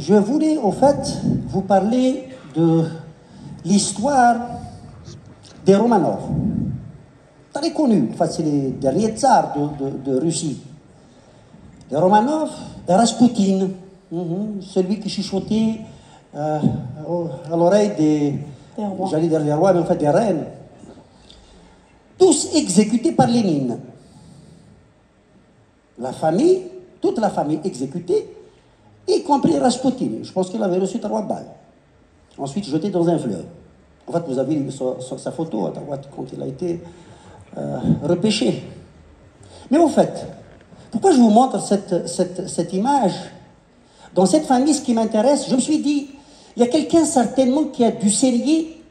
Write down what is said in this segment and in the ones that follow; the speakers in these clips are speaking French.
je voulais au fait vous parler de l'histoire des Romanov. Très connu, en fait, c'est les derniers tsars de Russie. Les Romanov et Rasputin, celui qui chuchotait à l'oreille des rois. J'allais dire les rois, mais en fait des reines. Tous exécutés par Lénine. La famille, toute la famille exécutée, y compris Rasputin. Je pense qu'il avait reçu 3 balles. Ensuite jeté dans un fleuve. En fait, vous avez sa photo à droite quand il a été repêché. Mais au fait, pourquoi je vous montre cette image? Dans cette famille, ce qui m'intéresse, je me suis dit, il y a quelqu'un certainement qui a dû saigner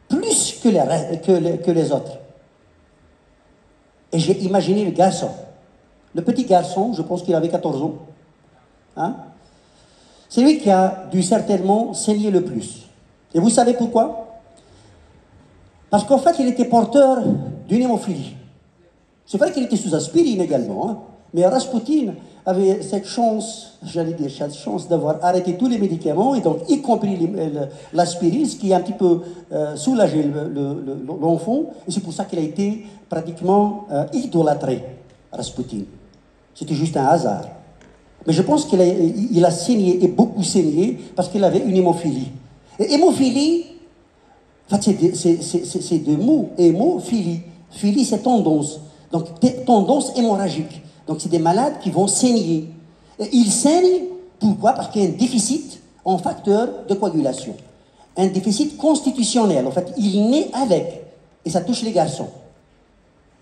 plus que les autres. Et j'ai imaginé le garçon. Le petit garçon, je pense qu'il avait 14 ans. Hein? C'est lui qui a dû certainement saigner le plus. Et vous savez pourquoi? Parce qu'en fait, il était porteur d'une hémophilie. C'est vrai qu'il était sous aspirine également, hein? Mais Rasputin avait cette chance, j'allais dire, cette chance d'avoir arrêté tous les médicaments, et donc y compris l'aspirine, ce qui a un petit peu soulagé l'enfant, et c'est pour ça qu'il a été pratiquement idolâtré, Rasputin. C'était juste un hasard. Mais je pense qu'il a saigné, et beaucoup saigné, parce qu'il avait une hémophilie. Et hémophilie, en fait, c'est deux mots. Hémophilie. Philie, c'est tendance. Donc, tendance hémorragique. Donc, c'est des malades qui vont saigner. Et ils saignent, pourquoi? Parce qu'il y a un déficit en facteur de coagulation. Un déficit constitutionnel. En fait, il naît avec. Et ça touche les garçons.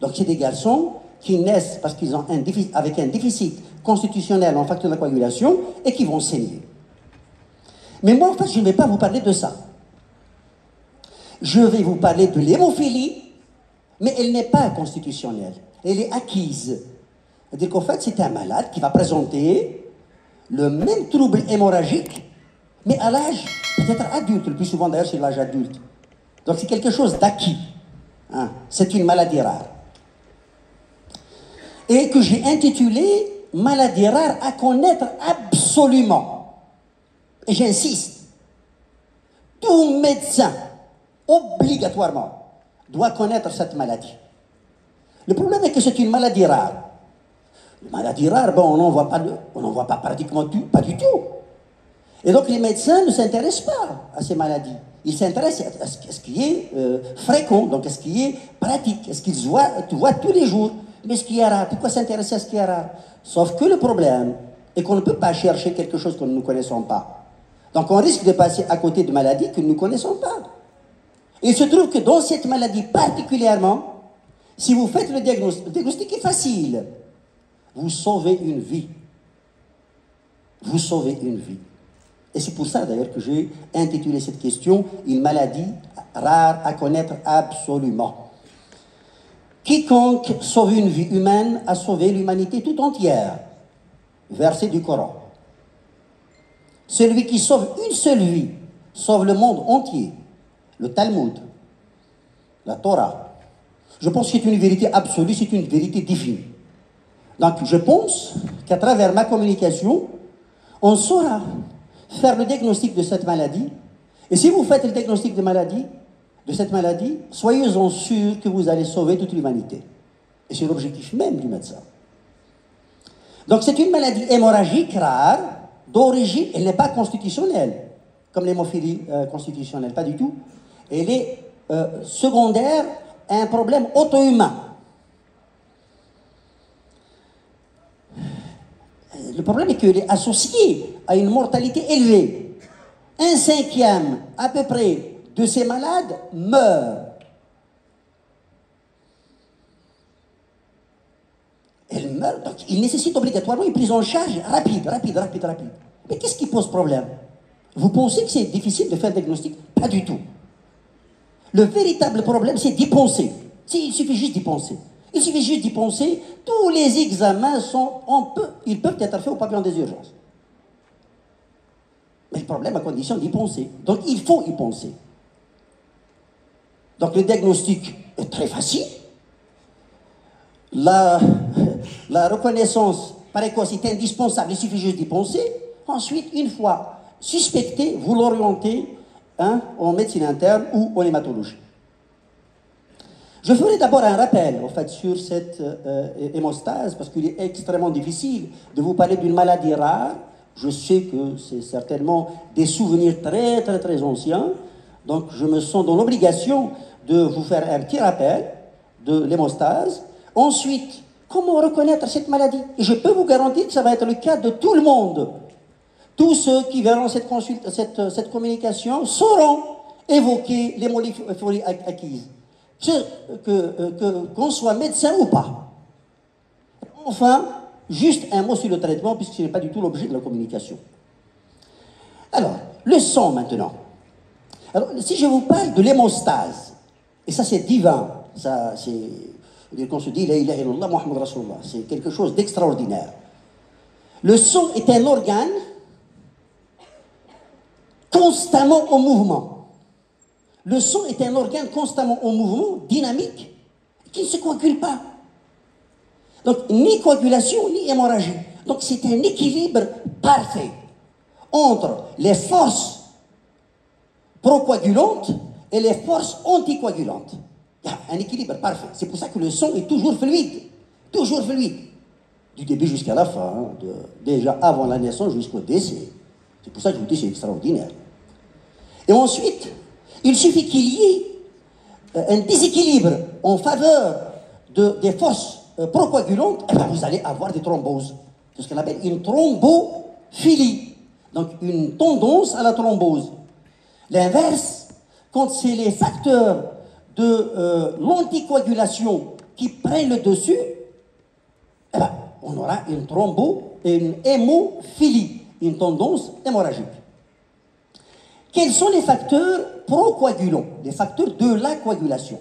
Donc, c'est des garçons qui naissent parce qu'ils ont avec un déficit constitutionnel en facteur de coagulation et qui vont saigner. Mais moi, en fait, je ne vais pas vous parler de ça. Je vais vous parler de l'hémophilie, mais elle n'est pas constitutionnelle. Elle est acquise. C'est-à-dire qu'en fait, c'est un malade qui va présenter le même trouble hémorragique, mais à l'âge peut-être adulte, le plus souvent d'ailleurs c'est l'âge adulte. Donc c'est quelque chose d'acquis. Hein? C'est une maladie rare. Et que j'ai intitulé « Maladie rare à connaître absolument ». Et j'insiste, tout médecin, obligatoirement, doit connaître cette maladie. Le problème est que c'est une maladie rare. Une maladie rare, bon, on n'en voit pas pratiquement tout, pas du tout. Et donc les médecins ne s'intéressent pas à ces maladies. Ils s'intéressent à ce qui est fréquent, donc à ce qui est pratique, à ce qu'ils voient tous les jours. Mais ce qui est rare, pourquoi s'intéresser à ce qui est rare? Sauf que le problème est qu'on ne peut pas chercher quelque chose que nous ne connaissons pas. Donc on risque de passer à côté de maladies que nous ne connaissons pas. Et il se trouve que dans cette maladie particulièrement, si vous faites le diagnostic est facile. Vous sauvez une vie. Vous sauvez une vie. Et c'est pour ça d'ailleurs que j'ai intitulé cette question « Une maladie rare à connaître absolument ». Quiconque sauve une vie humaine a sauvé l'humanité tout entière. Verset du Coran. Celui qui sauve une seule vie sauve le monde entier. Le Talmud, la Torah. Je pense que c'est une vérité absolue, c'est une vérité divine. Donc je pense qu'à travers ma communication, on saura faire le diagnostic de cette maladie. Et si vous faites le diagnostic de cette maladie, soyez-en sûrs que vous allez sauver toute l'humanité. Et c'est l'objectif même du médecin. Donc c'est une maladie hémorragique rare, d'origine, elle n'est pas constitutionnelle, comme l'hémophilie constitutionnelle, pas du tout. Elle est secondaire à un problème auto-humain. Le problème est qu'elle est associée à une mortalité élevée. 1/5 à peu près de ces malades meurent. Elles meurent, donc il nécessite obligatoirement une prise en charge rapide. Mais qu'est-ce qui pose problème? Vous pensez que c'est difficile de faire le diagnostic? Pas du tout. Le véritable problème, c'est d'y penser. Il suffit juste d'y penser. Il suffit juste d'y penser. Tous les examens ils peuvent être faits au pavillon des urgences. Mais le problème, à condition d'y penser. Donc, il faut y penser. Donc, le diagnostic est très facile. La reconnaissance par écosse est indispensable. Il suffit juste d'y penser. Ensuite, une fois suspectez, vous l'orientez en médecine interne ou en hématologie. Je ferai d'abord un rappel en fait, sur cette hémostase, parce qu'il est extrêmement difficile de vous parler d'une maladie rare. Je sais que c'est certainement des souvenirs très, très, très anciens. Donc, je me sens dans l'obligation de vous faire un petit rappel de l'hémostase. Ensuite, comment reconnaître cette maladie? Et je peux vous garantir que ça va être le cas de tout le monde. Tous ceux qui verront cette communication sauront évoquer les molécules acquises, qu'on soit médecin ou pas. Enfin, juste un mot sur le traitement, puisque ce n'est pas du tout l'objet de la communication. Alors, le sang maintenant. Alors, si je vous parle de l'hémostase, et ça c'est divin, ça c'est, qu'on se dit, la ilaha illallah, Muhammad Rasulullah, c'est quelque chose d'extraordinaire. Le sang est un organe constamment en mouvement. Le sang est un organe constamment en mouvement, dynamique, qui ne se coagule pas. Donc, ni coagulation, ni hémorragie. Donc, c'est un équilibre parfait entre les forces procoagulantes et les forces anticoagulantes. Il y a un équilibre parfait. C'est pour ça que le sang est toujours fluide. Toujours fluide. Du début jusqu'à la fin, déjà avant la naissance jusqu'au décès. C'est pour ça que je vous dis que c'est extraordinaire. Et ensuite, il suffit qu'il y ait un déséquilibre en faveur des forces procoagulantes, et bien vous allez avoir des thromboses. C'est ce qu'on appelle une thrombophilie. Donc une tendance à la thrombose. L'inverse, quand c'est les facteurs de l'anticoagulation qui prennent le dessus, eh ben, on aura une et une hémophilie, une tendance hémorragique. Quels sont les facteurs procoagulants, les facteurs de la coagulation?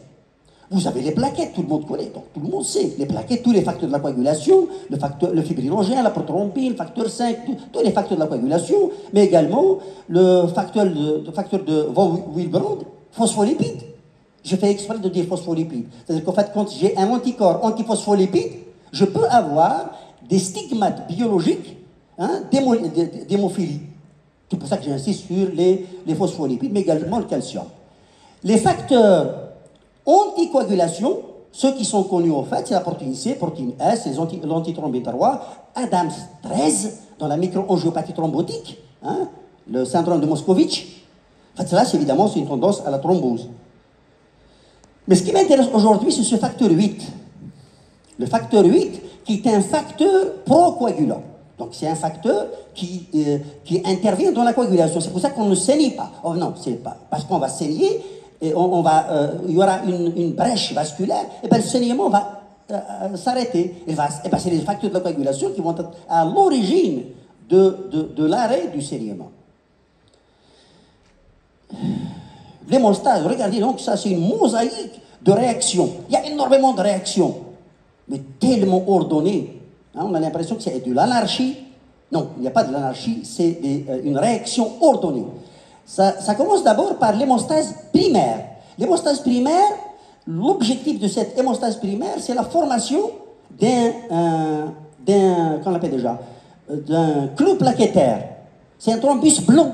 Vous avez les plaquettes, tout le monde connaît, donc tout le monde sait. Les plaquettes, tous les facteurs de la coagulation, le fibrinogène, la prothrombine, le facteur 5, tous les facteurs de la coagulation, mais également le facteur de von Willebrand, phospholipide. Je fais exprès de dire phospholipide. C'est-à-dire qu'en fait, quand j'ai un anticorps antiphospholipide, je peux avoir des stigmates biologiques d'hémophilie. C'est pour ça que j'insiste sur les phospholipides, mais également le calcium. Les facteurs anticoagulation, ceux qui sont connus en fait, c'est la protéine C, protéine S, l'antithrombine 3, Adams 13, dans la microangiopathie thrombotique, le syndrome de Moscovitch. En fait, cela, évidemment, c'est une tendance à la thrombose. Mais ce qui m'intéresse aujourd'hui, c'est ce facteur 8. Le facteur 8, qui est un facteur procoagulant. Donc c'est un facteur qui intervient dans la coagulation. C'est pour ça qu'on ne saigne pas. Oh non, c'est pas parce qu'on va saigner, et il y aura une brèche vasculaire, et bien le saignement va s'arrêter. Et ben c'est les facteurs de la coagulation qui vont être à l'origine de l'arrêt du saignement. L'hémostase, regardez donc, ça c'est une mosaïque de réactions. Il y a énormément de réactions, mais tellement ordonnées. On a l'impression que c'est de l'anarchie. Non, il n'y a pas de l'anarchie, c'est une réaction ordonnée. Ça commence d'abord par l'hémostase primaire. L'hémostase primaire, l'objectif de cette hémostase primaire, c'est la formation qu'on appelle déjà, d'un clou plaquettaire. C'est un thrombus blanc.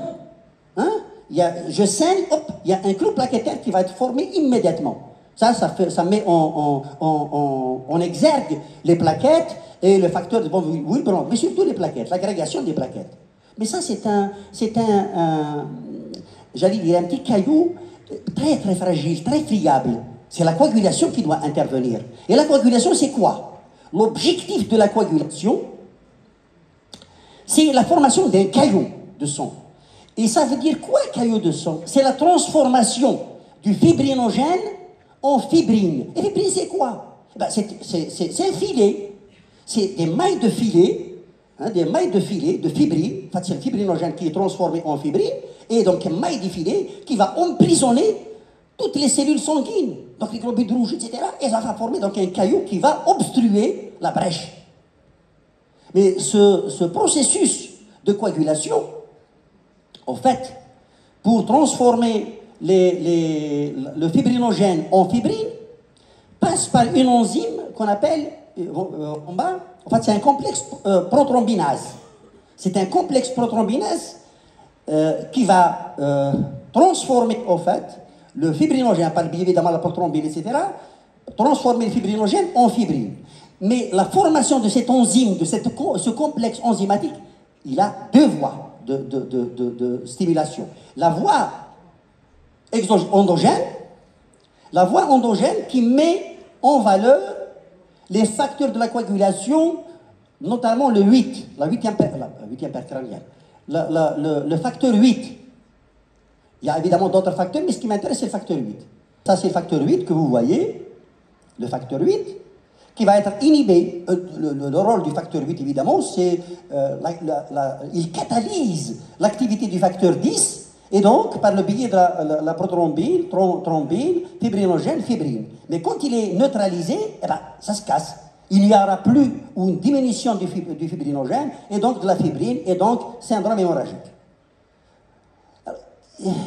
Je saigne, hop, il y a un clou plaquettaire qui va être formé immédiatement. Ça met en exergue les plaquettes et le facteur de von Willebrand, mais surtout les plaquettes, l'agrégation des plaquettes. Mais ça, j'allais dire, un petit caillou très, très fragile, très friable. C'est la coagulation qui doit intervenir. Et la coagulation, c'est quoi? L'objectif de la coagulation, c'est la formation d'un caillot de sang. Et ça veut dire quoi, caillot de sang? C'est la transformation du fibrinogène en fibrine. Et fibrine, c'est quoi? C'est un filet. C'est des mailles de filet, de fibrine. En fait, c'est le fibrinogène qui est transformé en fibrine. Et donc, une maille de filet qui va emprisonner toutes les cellules sanguines. Donc, les globules rouges, etc. Et ça va former donc un caillot qui va obstruer la brèche. Mais ce processus de coagulation, en fait, pour transformer le fibrinogène en fibrine, passe par une enzyme qu'on appelle, en bas, en fait, c'est un complexe prothrombinase. C'est un complexe prothrombinase qui va transformer, en fait, le fibrinogène, par le biais évidemment de la prothrombine, etc., transformer le fibrinogène en fibrine. Mais la formation de cet enzyme, de ce complexe enzymatique, il a deux voies de stimulation. La voie endogène, qui met en valeur les facteurs de la coagulation, notamment le 8, la huitième paire crânienne, le facteur 8. Il y a évidemment d'autres facteurs, mais ce qui m'intéresse, c'est le facteur 8. Ça, c'est le facteur 8 que vous voyez, le facteur 8, qui va être inhibé. Le rôle du facteur 8, évidemment, c'est il catalyse l'activité du facteur 10, et donc, par le biais de la prothrombine, thrombine, fibrinogène, fibrine. Mais quand il est neutralisé, eh ben, ça se casse. Il n'y aura plus une diminution du fibrinogène, et donc de la fibrine, et donc syndrome hémorragique.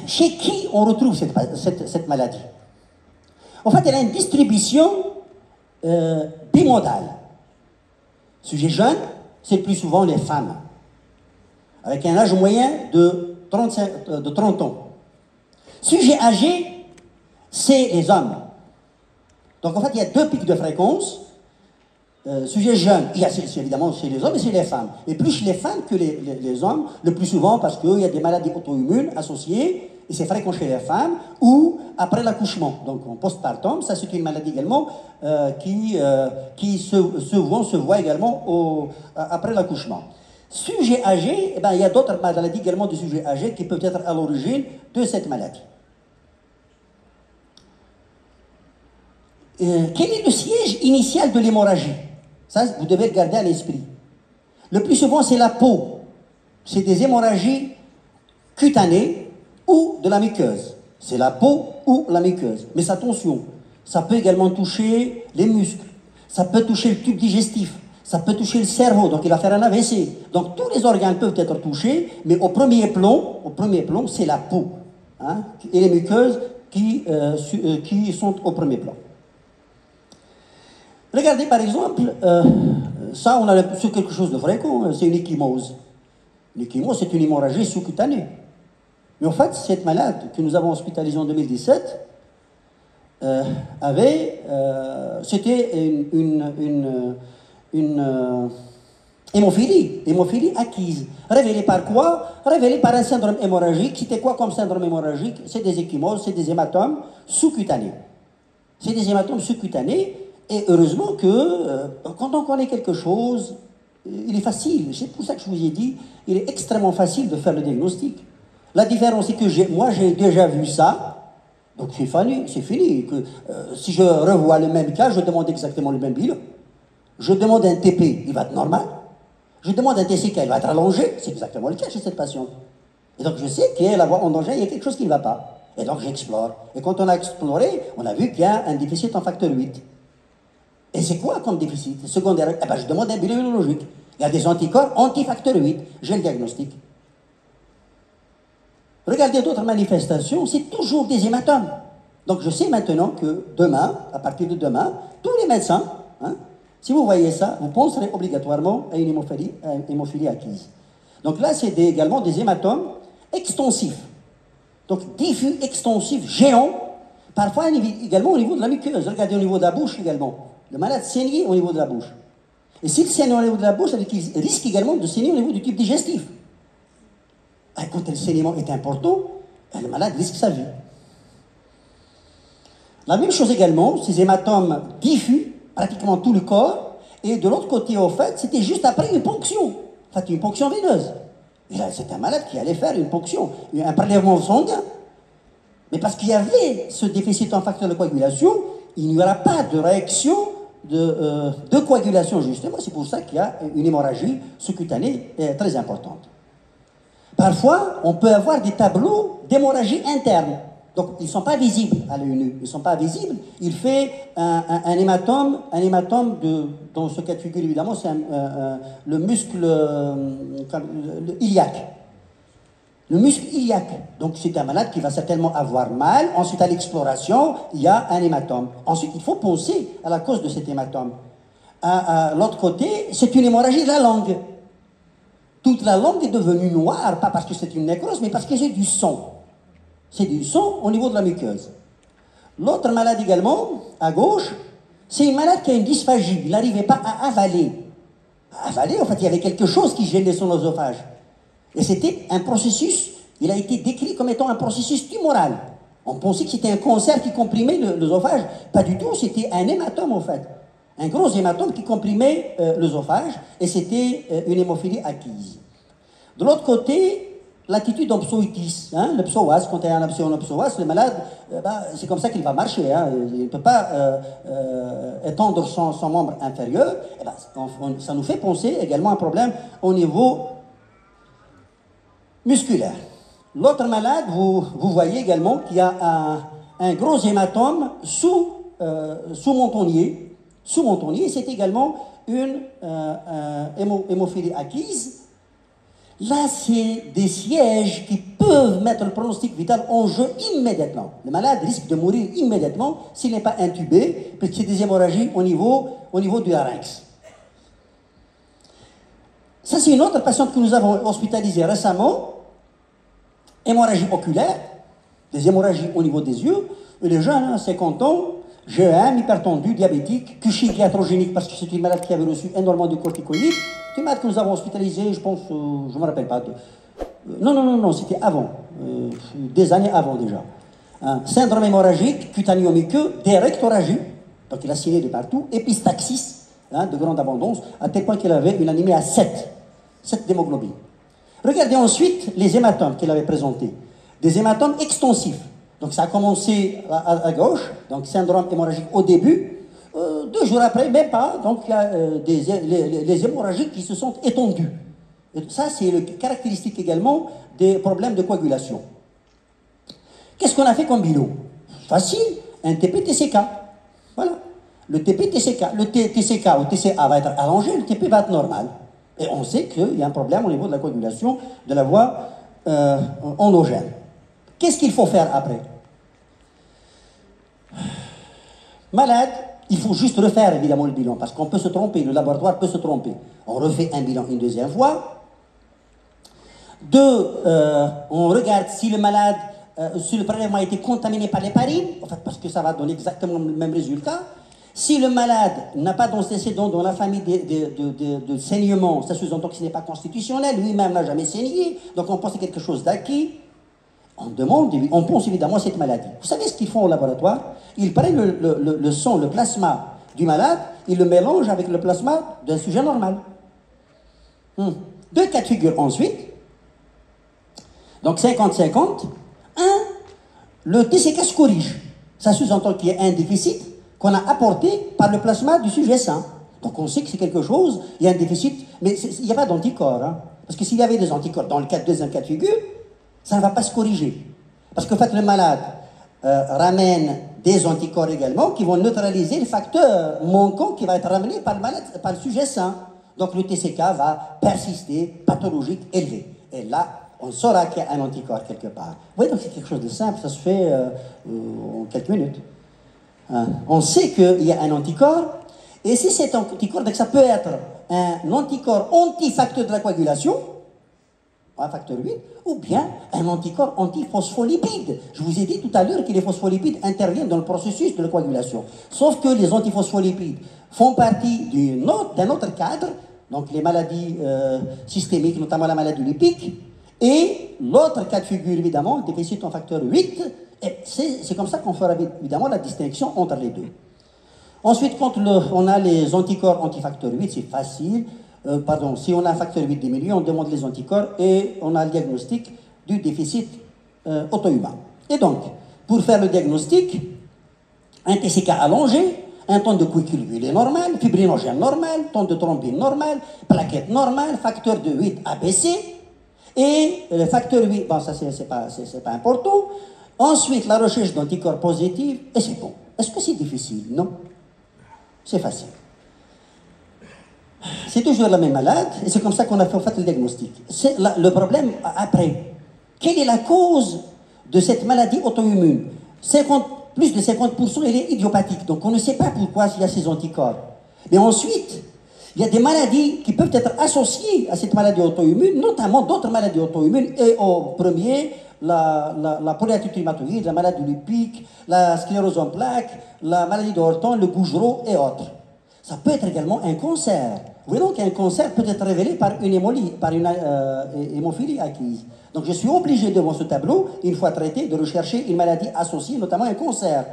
Chez qui on retrouve cette maladie? En fait, elle a une distribution bimodale. Sujet jeune, c'est le plus souvent les femmes, avec un âge moyen de 30 ans. Sujet âgé, c'est les hommes. Donc en fait, il y a deux pics de fréquence. Sujet jeune, c'est évidemment chez les hommes et chez les femmes. Et plus chez les femmes que les hommes, le plus souvent parce qu'il y a des maladies auto-immunes associées, et c'est fréquent chez les femmes, ou après l'accouchement. Donc en postpartum, ça c'est une maladie également qui se voit également après l'accouchement. Sujet âgé, eh ben, il y a d'autres maladies également de sujets âgés qui peuvent être à l'origine de cette maladie. Quel est le siège initial de l'hémorragie? Ça, vous devez le garder à l'esprit. Le plus souvent, c'est la peau. C'est des hémorragies cutanées ou de la muqueuse. C'est la peau ou la muqueuse. Mais attention, ça peut également toucher les muscles. Ça peut toucher le tube digestif. Ça peut toucher le cerveau, donc il va faire un AVC. Donc tous les organes peuvent être touchés, mais au premier plan, c'est la peau. Hein, et les muqueuses qui sont au premier plan. Regardez par exemple, ça on a sur quelque chose de fréquent, c'est une ecchymose. L'ecchymose, c'est une hémorragie sous-cutanée. Mais en fait, cette malade que nous avons hospitalisée en 2017 c'était une hémophilie acquise. Révélée par quoi? Révélée par un syndrome hémorragique. C'était quoi comme syndrome hémorragique? C'est des ecchymoses, c'est des hématomes sous-cutanés. C'est des hématomes sous-cutanés. Et heureusement que quand on connaît quelque chose, il est facile. C'est pour ça que je vous ai dit, il est extrêmement facile de faire le diagnostic. La différence, c'est que moi, j'ai déjà vu ça. Donc c'est fini. Si je revois le même cas, je demande exactement le même bilan. Je demande un TP, il va être normal. Je demande un TCK, il va être allongé. C'est exactement le cas chez cette patiente. Et donc je sais qu'il y a la voie endogène, il y a quelque chose qui ne va pas. Et donc j'explore. Et quand on a exploré, on a vu qu'il y a un déficit en facteur 8. Et c'est quoi comme déficit secondaire? Eh ben, je demande un bilan immunologique. Il y a des anticorps anti-facteur 8. J'ai le diagnostic. Regardez d'autres manifestations, c'est toujours des hématomes. Donc je sais maintenant que demain, à partir de demain, tous les médecins, hein, si vous voyez ça, vous penserez obligatoirement à une hémophilie acquise. Donc là, c'est également des hématomes extensifs. Donc diffus, extensifs, géants, parfois également au niveau de la muqueuse. Regardez au niveau de la bouche également. Le malade saigne au niveau de la bouche. Et s'il saigne au niveau de la bouche, il risque également de saigner au niveau du tube digestif. Et quand le saignement est important, le malade risque sa vie. La même chose également, ces hématomes diffus, pratiquement tout le corps, et de l'autre côté, au fait, c'était juste après une ponction. En fait, une ponction veineuse. Et là, c'est un malade qui allait faire une ponction, un prélèvement sanguin. Mais parce qu'il y avait ce déficit en facteur de coagulation, il n'y aura pas de réaction de coagulation, justement. C'est pour ça qu'il y a une hémorragie sous-cutanée très importante. Parfois, on peut avoir des tableaux d'hémorragie interne. Donc, ils ne sont pas visibles à l'œil nu. Ils ne sont pas visibles. Il fait un hématome dans ce cas de figure, évidemment, c'est le muscle iliaque. Le muscle iliaque. Donc, c'est un malade qui va certainement avoir mal. Ensuite, à l'exploration, il y a un hématome. Ensuite, il faut penser à la cause de cet hématome. À l'autre côté, c'est une hémorragie de la langue. Toute la langue est devenue noire, pas parce que c'est une nécrose, mais parce que j'ai du sang. C'est du sang au niveau de la muqueuse. L'autre malade également, à gauche, c'est une malade qui a une dysphagie. Il n'arrivait pas à avaler. À avaler, en fait, il y avait quelque chose qui gênait son œsophage. Et c'était un processus, il a été décrit comme étant un processus tumoral. On pensait que c'était un cancer qui comprimait l'œsophage. Pas du tout, c'était un hématome, en fait. Un gros hématome qui comprimait l'œsophage, et c'était une hémophilie acquise. De l'autre côté, l'attitude en psoïtis, hein, le psoas, quand il y a un psoas, le malade, c'est comme ça qu'il va marcher. Hein, il ne peut pas étendre son membre inférieur. Ça nous fait penser également à un problème au niveau musculaire. L'autre malade, vous voyez également qu'il y a un gros hématome sous mentonnier. Sous mentonnier, c'est également une hémophilie acquise. Là, c'est des sièges qui peuvent mettre le pronostic vital en jeu immédiatement. Le malade risque de mourir immédiatement s'il n'est pas intubé, parce que c'est des hémorragies au niveau du larynx. Ça, c'est une autre patiente que nous avons hospitalisée récemment. Hémorragie oculaire, des hémorragies au niveau des yeux. Et les jeunes, 50 ans, GEM, hypertendu, diabétique, cuchille iatrogénique, parce que c'est une malade qui avait reçu énormément de corticoïdes. C'est une malade que nous avons hospitalisée, je pense, je ne me rappelle pas. Non, c'était avant, des années avant déjà. Un syndrome hémorragique, cutanéo-muqueux, des rectorragies, donc il a signé de partout, épistaxis, hein, de grande abondance, à tel point qu'il avait une anémie à 7 d'hémoglobine. Regardez ensuite les hématomes qu'il avait présentés. Des hématomes extensifs. Donc ça a commencé à gauche, donc syndrome hémorragique au début. 2 jours après, même pas, donc il y a les hémorragies qui se sont étendues. Et ça, c'est caractéristique également des problèmes de coagulation. Qu'est-ce qu'on a fait comme bilan? Facile, un TP-TCK. Voilà. Le TP-TCK, le TCK ou TCA va être allongé, le TP va être normal. Et on sait qu'il y a un problème au niveau de la coagulation de la voie endogène. Qu'est-ce qu'il faut faire après? Malade, il faut juste refaire évidemment le bilan, parce qu'on peut se tromper, le laboratoire peut se tromper. On refait un bilan une deuxième fois. 2, on regarde si le malade, si le prélèvement a été contaminé par l'héparine, en fait, parce que ça va donner exactement le même résultat. Si le malade n'a pas d'antécédent dans la famille de saignement, ça sous-entend que ce n'est pas constitutionnel, lui-même n'a jamais saigné, donc on pense à quelque chose d'acquis. On pense évidemment à cette maladie. Vous savez ce qu'ils font au laboratoire? Ils prennent le sang, le plasma du malade, ils le mélangent avec le plasma d'un sujet normal. 2 cas de figure ensuite. Donc 50-50. Le TCK se corrige. Ça sous-entend qu'il y a un déficit qu'on a apporté par le plasma du sujet sain. Donc on sait que c'est quelque chose, il y a un déficit, mais il n'y a pas d'anticorps. Hein, parce que s'il y avait des anticorps dans le deuxième cas de figure, ça ne va pas se corriger. Parce que en fait, le malade ramène des anticorps également qui vont neutraliser le facteur manquant qui va être ramené par le sujet sain. Donc le TCK va persister, pathologique, élevé. Et là, on saura qu'il y a un anticorps quelque part. Vous voyez, donc c'est quelque chose de simple, ça se fait en quelques minutes. On sait qu'il y a un anticorps, et si cet anticorps, donc ça peut être un anticorps anti-facteur de la coagulation, un facteur 8, ou bien un anticorps antiphospholipide. Je vous ai dit tout à l'heure que les phospholipides interviennent dans le processus de la coagulation. Sauf que les antiphospholipides font partie d'un autre cadre, donc les maladies systémiques, notamment la maladie lipique, et l'autre cas de figure, évidemment, le déficit en facteur 8, et c'est comme ça qu'on fera évidemment la distinction entre les deux. Ensuite, quand on a les anticorps antifacteur 8, c'est facile. Si on a un facteur 8 diminué, on demande les anticorps et on a le diagnostic du déficit auto-humain. Et donc, pour faire le diagnostic, un TCK allongé, un taux de quick-culbulé normal, fibrinogène normal, taux de thrombine normal, plaquette normale, facteur de 8 abaissé, et le facteur 8, bon, ça c'est pas important. Ensuite, la recherche d'anticorps positifs, et c'est bon. Est-ce que c'est difficile? Non. C'est facile. C'est toujours la même malade, et c'est comme ça qu'on a fait le diagnostic. Le problème après, quelle est la cause de cette maladie auto-immune? Plus de 50%, elle est idiopathique, donc on ne sait pas pourquoi il y a ces anticorps. Mais ensuite, Il y a des maladies qui peuvent être associées à cette maladie auto-immune, notamment d'autres maladies auto-immunes, et au premier, la polyarthrite rhumatoïde, la maladie lipique, la sclérose en plaques, la maladie d'Orton, le Gougerot et autres. Ça peut être également un cancer. Vous voyez donc qu'un cancer peut être révélé par une hémophilie acquise. Donc je suis obligé devant ce tableau, une fois traité, de rechercher une maladie associée, notamment un cancer.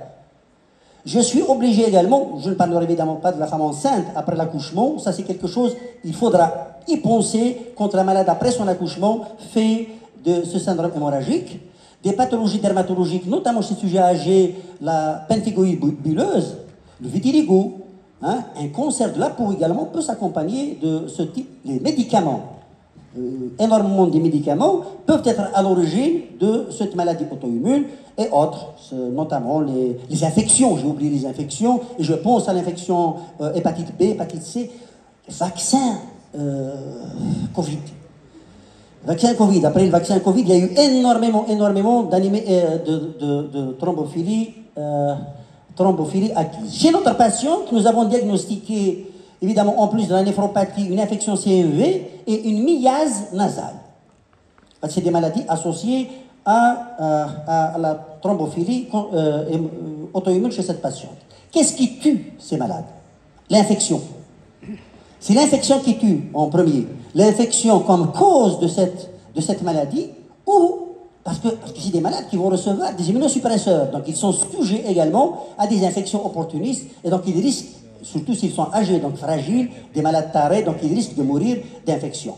Je suis obligé également, je ne parlerai évidemment pas de la femme enceinte après l'accouchement, ça c'est quelque chose, il faudra y penser contre la malade après son accouchement, fait de ce syndrome hémorragique, des pathologies dermatologiques, notamment chez les sujets âgés, la pemphigoïde bulleuse, le vitiligo, hein, un cancer de la peau également peut s'accompagner de ce type, les médicaments. Énormément de médicaments peuvent être à l'origine de cette maladie auto-immune et autres, notamment les infections. J'ai oublié les infections et je pense à l'infection hépatite B, hépatite C, vaccin Covid. Vaccin Covid. Après le vaccin Covid, il y a eu énormément de thrombophilie acquise. Chez notre patiente, nous avons diagnostiqué évidemment, en plus de la néphropathie, une infection CMV et une myase nasale. C'est des maladies associées à la thrombophilie auto-immune chez cette patiente. Qu'est-ce qui tue ces malades? L'infection. C'est l'infection qui tue en premier. L'infection comme cause de cette maladie ou parce que c'est des malades qui vont recevoir des immunosuppresseurs. Donc ils sont sujets également à des infections opportunistes et donc ils risquent, surtout s'ils sont âgés, donc fragiles, des malades tarés, donc ils risquent de mourir d'infection.